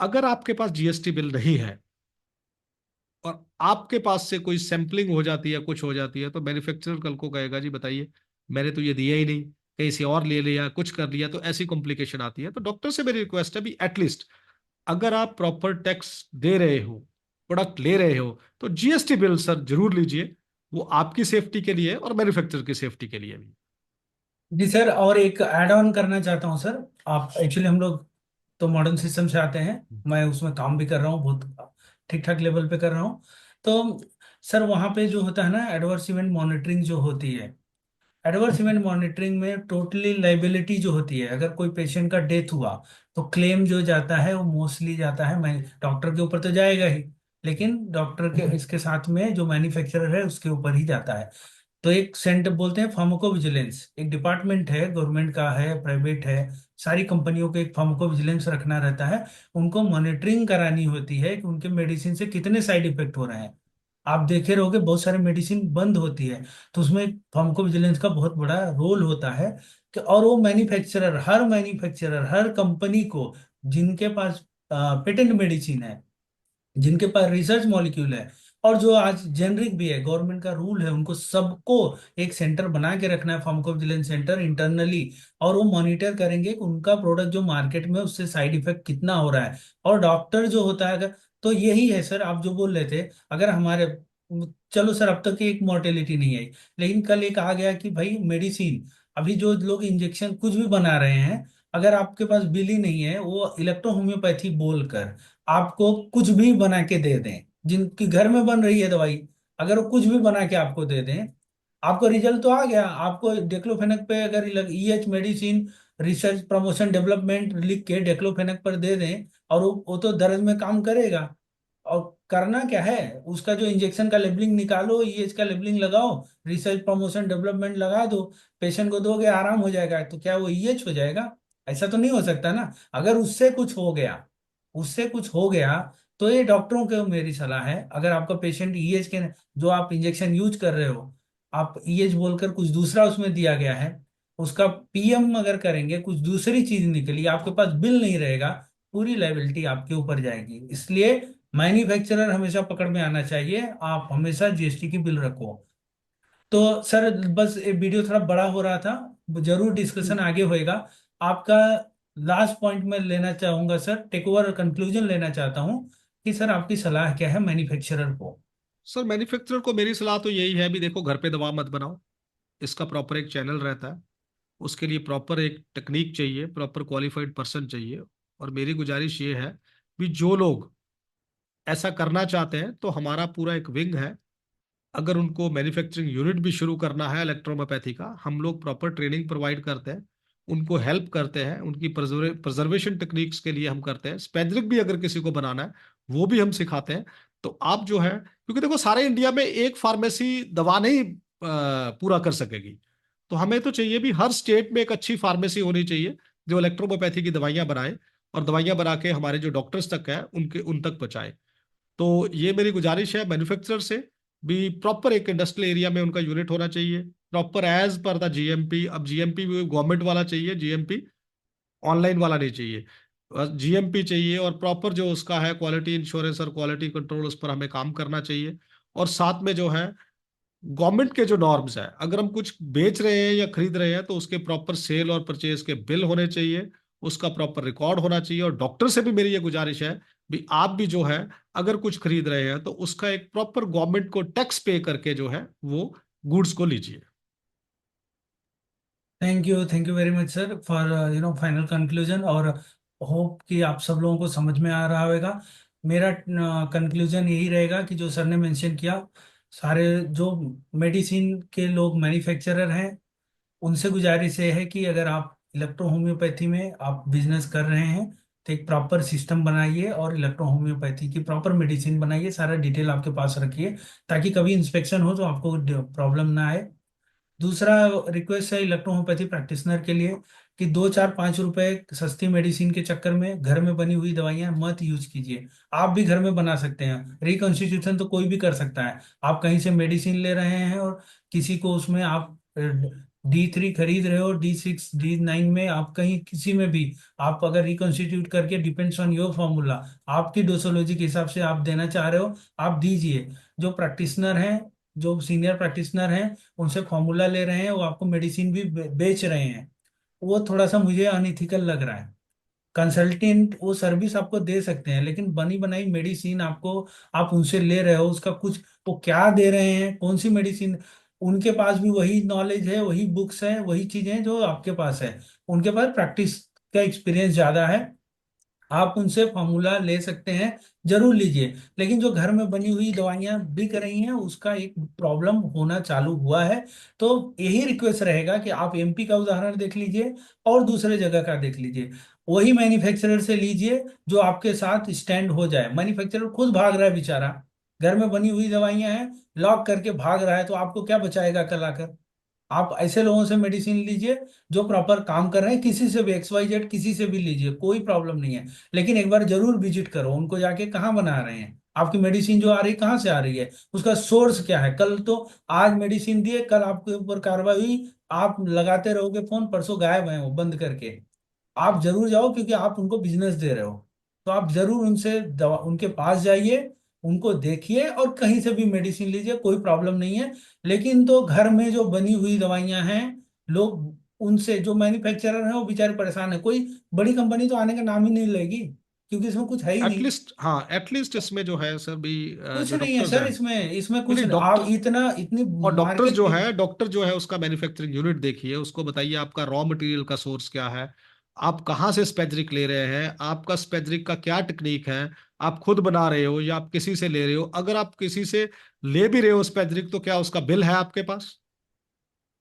अगर आपके पास जीएसटी बिल नहीं है और आपके पास से कोई सैंपलिंग हो जाती है, कुछ हो जाती है, तो मैन्युफैक्चरर कल को कहेगा जी बताइए मैंने तो ये दिया ही नहीं, कहीं से और ले लिया, कुछ कर लिया, तो ऐसी कॉम्प्लिकेशन आती है। तो डॉक्टर से मेरी रिक्वेस्ट है भी एटलीस्ट अगर आप प्रॉपर टैक्स दे रहे हो, प्रोडक्ट ले रहे हो, तो जीएसटी बिल सर जरूर लीजिए। वो आपकी सेफ्टी के लिए और मैन्युफैक्चरर की सेफ्टी के लिए भी। जी सर, और एक ऐड ऑन करना चाहता हूँ सर। आप एक्चुअली, हम लोग तो मॉडर्न सिस्टम से आते हैं। मैं उसमें काम भी कर रहा हूँ, बहुत ठीक ठाक लेवल पे कर रहा हूँ। तो सर वहाँ पे जो होता है ना, एडवर्स इवेंट मॉनिटरिंग जो होती है, एडवर्स इवेंट मॉनिटरिंग में टोटली लाइबिलिटी जो होती है, अगर कोई पेशेंट का डेथ हुआ तो क्लेम जो जाता है वो मोस्टली जाता है, मैं डॉक्टर के ऊपर तो जाएगा ही, लेकिन डॉक्टर के इसके साथ में जो मैन्युफैक्चरर है उसके ऊपर ही जाता है। तो एक सेंटर बोलते हैं फार्माको विजिलेंस, एक डिपार्टमेंट है, गवर्नमेंट का है, प्राइवेट है, सारी कंपनियों को एक फार्माको विजिलेंस रखना रहता है। उनको मॉनिटरिंग करानी होती है कि उनके मेडिसिन से कितने साइड इफेक्ट हो रहे हैं। आप देखे रहोगे बहुत सारे मेडिसिन बंद होती है, तो उसमें फार्माको विजिलेंस का बहुत बड़ा रोल होता है। कि और वो मैन्युफैक्चरर हर कंपनी को, जिनके पास पेटेंट मेडिसिन है, जिनके पास रिसर्च मॉलिक्यूल है, और जो आज जेनरिक भी है, गवर्नमेंट का रूल है, उनको सबको एक सेंटर बना के रखना है, फार्माकोविजिलेंस सेंटर इंटरनली। और वो मॉनिटर करेंगे कि उनका प्रोडक्ट जो मार्केट में उससे साइड इफेक्ट कितना हो रहा है। और डॉक्टर जो होता है, अगर, तो यही है सर, आप जो बोल रहे थे, अगर हमारे, चलो सर अब तक एक मोर्टेलिटी नहीं आई, लेकिन कल एक आ गया कि भाई मेडिसिन, अभी जो लोग इंजेक्शन कुछ भी बना रहे हैं, अगर आपके पास बिल ही नहीं है, वो इलेक्ट्रो होम्योपैथी बोलकर आपको कुछ भी बना के दे दें, जिनकी घर में बन रही है दवाई, अगर वो कुछ भी बना के आपको दे दें, आपको रिजल्ट तो आ गया, आपको डेक्लोफेनेक पे अगर EH medicine research promotion development लिख के डेक्लोफेनेक पर दे दें, और वो तो दर्द में काम करेगा। और करना क्या है, उसका जो इंजेक्शन का लेबलिंग निकालो, ईएच का लेबलिंग लगाओ, रिसर्च प्रमोशन डेवलपमेंट लगा दो, पेशेंट को दोगे, आराम हो जाएगा। तो क्या वो ईएच हो जाएगा? ऐसा तो नहीं हो सकता ना। अगर उससे कुछ हो गया, उससे कुछ हो गया, तो ये डॉक्टरों को मेरी सलाह है, अगर आपका पेशेंट ईएच के, जो आप इंजेक्शन यूज कर रहे हो, आप ईएच बोलकर कुछ दूसरा उसमें दिया गया है, उसका पीएम अगर करेंगे, कुछ दूसरी चीज निकली, आपके पास बिल नहीं रहेगा, पूरी लाइबिलिटी आपके ऊपर जाएगी। इसलिए मैन्युफैक्चरर हमेशा पकड़ में आना चाहिए, आप हमेशा जीएसटी की बिल रखो। तो सर बस ये वीडियो थोड़ा बड़ा हो रहा था, जरूर डिस्कशन आगे होएगा। आपका लास्ट पॉइंट में लेना चाहूंगा सर, टेक ओवर कंक्लूजन लेना चाहता हूँ कि सर आपकी सलाह क्या है मैन्युफैक्चरर को? सर मैन्युफैक्चरर को मेरी सलाह तो यही है भी, देखो घर पे दवा मत बनाओ, इसका प्रॉपर एक चैनल रहता है, उसके लिए प्रॉपर एक टेक्निक चाहिए, प्रॉपर क्वालिफाइड पर्सन चाहिए। और मेरी गुजारिश ये है भी जो लोग ऐसा करना चाहते हैं तो हमारा पूरा एक विंग है। अगर उनको मैन्युफैक्चरिंग यूनिट भी शुरू करना है इलेक्ट्रोहोम्योपैथी का, हम लोग प्रॉपर ट्रेनिंग प्रोवाइड करते हैं, उनको हेल्प करते हैं, उनकी प्रिजर्वेशन टेक्निक्स के लिए हम करते हैं। स्पेद्रिक भी अगर किसी को बनाना है वो भी हम सिखाते हैं। तो आप जो है, क्योंकि देखो सारे इंडिया में एक फार्मेसी दवा नहीं पूरा कर सकेगी, तो हमें तो चाहिए भी हर स्टेट में एक अच्छी फार्मेसी होनी चाहिए जो इलेक्ट्रोहोम्योपैथी की दवाइयां बनाए, और दवाइयां बना के हमारे जो डॉक्टर्स तक है उनके उन तक पहुंचाए। तो ये मेरी गुजारिश है मैन्युफैक्चरर से भी, प्रॉपर एक इंडस्ट्रियल एरिया में उनका यूनिट होना चाहिए, proper as per the GMP. अब जीएमपी गवर्नमेंट वाला चाहिए, जीएमपी ऑनलाइन वाला नहीं चाहिए। जीएमपी चाहिए, और प्रॉपर जो उसका है क्वालिटी इंश्योरेंस और क्वालिटी कंट्रोल, उस पर हमें काम करना चाहिए। और साथ में जो है गवर्नमेंट के जो नॉर्म्स है, अगर हम कुछ बेच रहे हैं या खरीद रहे हैं तो उसके प्रॉपर सेल और परचेज के बिल होने चाहिए, उसका प्रॉपर रिकॉर्ड होना चाहिए। और डॉक्टर से भी मेरी ये गुजारिश है भी, आप भी जो है अगर कुछ खरीद रहे हैं तो उसका एक प्रॉपर गवर्नमेंट को टैक्स पे करके जो है वो गुड्स को लीजिए। Thank you very much sir for final conclusion. और होप कि आप सब लोगों को समझ में आ रहा होगा। मेरा कंक्लूजन यही रहेगा कि जो सर ने मेंशन किया, सारे जो मेडिसिन के लोग मैन्युफैक्चरर हैं, उनसे गुजारिश ये है कि अगर आप इलेक्ट्रो होम्योपैथी में आप बिजनेस कर रहे हैं तो एक प्रॉपर सिस्टम बनाइए और इलेक्ट्रो होम्योपैथी की प्रॉपर मेडिसिन बनाइए, सारा डिटेल आपके पास रखिए, ताकि कभी इंस्पेक्शन हो तो आपको प्रॉब्लम ना आए। दूसरा रिक्वेस्ट है इलेक्ट्रो होम्योपैथी प्रैक्टिशनर के लिए कि 2 4 5 रुपए सस्ती मेडिसिन के चक्कर में घर में बनी हुई दवाइयां मत यूज कीजिए। आप भी घर में बना सकते हैं, रिकॉन्स्टिट्यूशन तो कोई भी कर सकता है। आप कहीं से मेडिसिन ले रहे हैं और किसी को उसमें आप D3 खरीद रहे हो, D6 D9 में आप कहीं किसी में भी आप अगर रिकॉन्स्टिट्यूट करके, डिपेंड्स ऑन योर फॉर्मूला, आपकी डोसोलॉजी के हिसाब से आप देना चाह रहे हो, आप दीजिए। जो प्रैक्टिशनर हैं, जो सीनियर प्रैक्टिशनर हैं, उनसे फॉर्मूला ले रहे हैं, वो आपको मेडिसिन भी बेच रहे हैं, वो थोड़ा सा मुझे अनइथिकल लग रहा है। कंसल्टेंट वो सर्विस आपको दे सकते हैं, लेकिन बनी बनाई मेडिसिन आपको, आप उनसे ले रहे हो, उसका कुछ वो क्या दे रहे हैं, कौन सी मेडिसिन, उनके पास भी वही नॉलेज है, वही बुक्स है, वही चीजें जो आपके पास है। उनके पास प्रैक्टिस का एक्सपीरियंस ज्यादा है, आप उनसे फॉर्मूला ले सकते हैं, जरूर लीजिए। लेकिन जो घर में बनी हुई दवाइयां बिक रही हैं उसका एक प्रॉब्लम होना चालू हुआ है। तो यही रिक्वेस्ट रहेगा कि आप एमपी का उदाहरण देख लीजिए और दूसरे जगह का देख लीजिए, वही मैन्युफैक्चरर से लीजिए जो आपके साथ स्टैंड हो जाए। मैन्युफैक्चरर खुद भाग रहा है बेचारा, घर में बनी हुई दवाइयां हैं, लॉक करके भाग रहा है, तो आपको क्या बचाएगा कल आकर। आप ऐसे लोगों से मेडिसिन लीजिए जो प्रॉपर काम कर रहे हैं, किसी से भी XYZ किसी से भी लीजिए, कोई प्रॉब्लम नहीं है। लेकिन एक बार जरूर विजिट करो उनको, जाके कहाँ बना रहे हैं, आपकी मेडिसिन जो आ रही कहाँ से आ रही है, उसका सोर्स क्या है। कल तो आज मेडिसिन दिए, कल आपके ऊपर कार्रवाई हुई, आप लगाते रहोगे फोन, परसों गायब हैं वो बंद करके। आप जरूर जाओ, क्योंकि आप उनको बिजनेस दे रहे हो। तो आप जरूर उनसे दवा, उनके पास जाइए, उनको देखिए और कहीं से भी मेडिसिन लीजिए, कोई प्रॉब्लम नहीं है। लेकिन तो घर में जो बनी हुई दवाइयां हैं, लोग उनसे, जो मैन्युफैक्चरर हैं वो बेचारे परेशान है, कोई बड़ी कंपनी तो आने का नाम ही नहीं लेगी, क्योंकि इसमें कुछ है ही नहीं। एटलीस्ट, हाँ एटलीस्ट इसमें जो है सर भी, कुछ जो नहीं है डॉक्टर्स सर, हैं, इसमें इसमें कुछ नहीं आप डॉक्टर, इतना इतनी और डॉक्टर्स मार्केट। जो है, डॉक्टर जो है उसका मैन्युफैक्चरिंग यूनिट देखिए, उसको बताइए आपका रॉ मटेरियल का सोर्स क्या है, आप कहाँ से स्पेद्रिक ले रहे हैं, आपका स्पेद्रिक का क्या टेक्निक है, आप खुद बना रहे हो या आप किसी से ले रहे हो। अगर आप किसी से ले भी रहे हो स्पेद्रिक, तो क्या उसका बिल है आपके पास?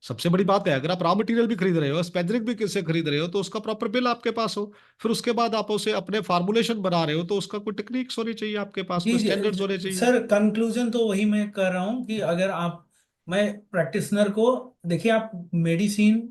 सबसे बड़ी बात है, अगर आप रॉ मटेरियल भी खरीद रहे हो, स्पेद्रिक भी किससे खरीद रहे हो, तो उसका प्रॉपर बिल आपके पास हो। फिर उसके बाद आप उसे अपने फार्मूलेशन बना रहे हो तो उसका कोई टेक्निक्स होनी चाहिए आपके पास, जी कोई जी स्टैंडर्ड्स होने चाहिए। सर, कंक्लूजन तो वही मैं कर रहा हूँ कि अगर आप, मैं प्रैक्टिशनर को, देखिए आप मेडिसिन,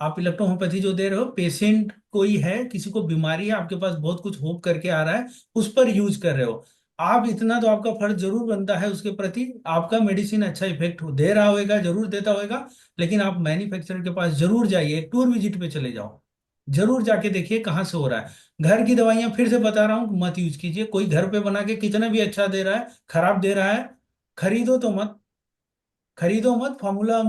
आप इलेक्ट्रोहोम्योपैथी जो दे रहे हो, पेशेंट कोई है, किसी को बीमारी है, आपके पास बहुत कुछ होप करके आ रहा है, उस पर यूज कर रहे हो, आप इतना तो आपका फर्ज जरूर बनता है उसके प्रति। आपका मेडिसिन अच्छा इफेक्ट दे रहा होगा, जरूर देता होगा, लेकिन आप मैन्युफैक्चरर के पास जरूर जाइए, एक टूर विजिट पे चले जाओ, जरूर जाके देखिए कहाँ से हो रहा है। घर की दवाइयां फिर से बता रहा हूँ मत यूज कीजिए, कोई घर पे बना के कितना भी अच्छा दे रहा है, खराब दे रहा है, खरीदो तो मत, खरीदो मत, फॉर्मूला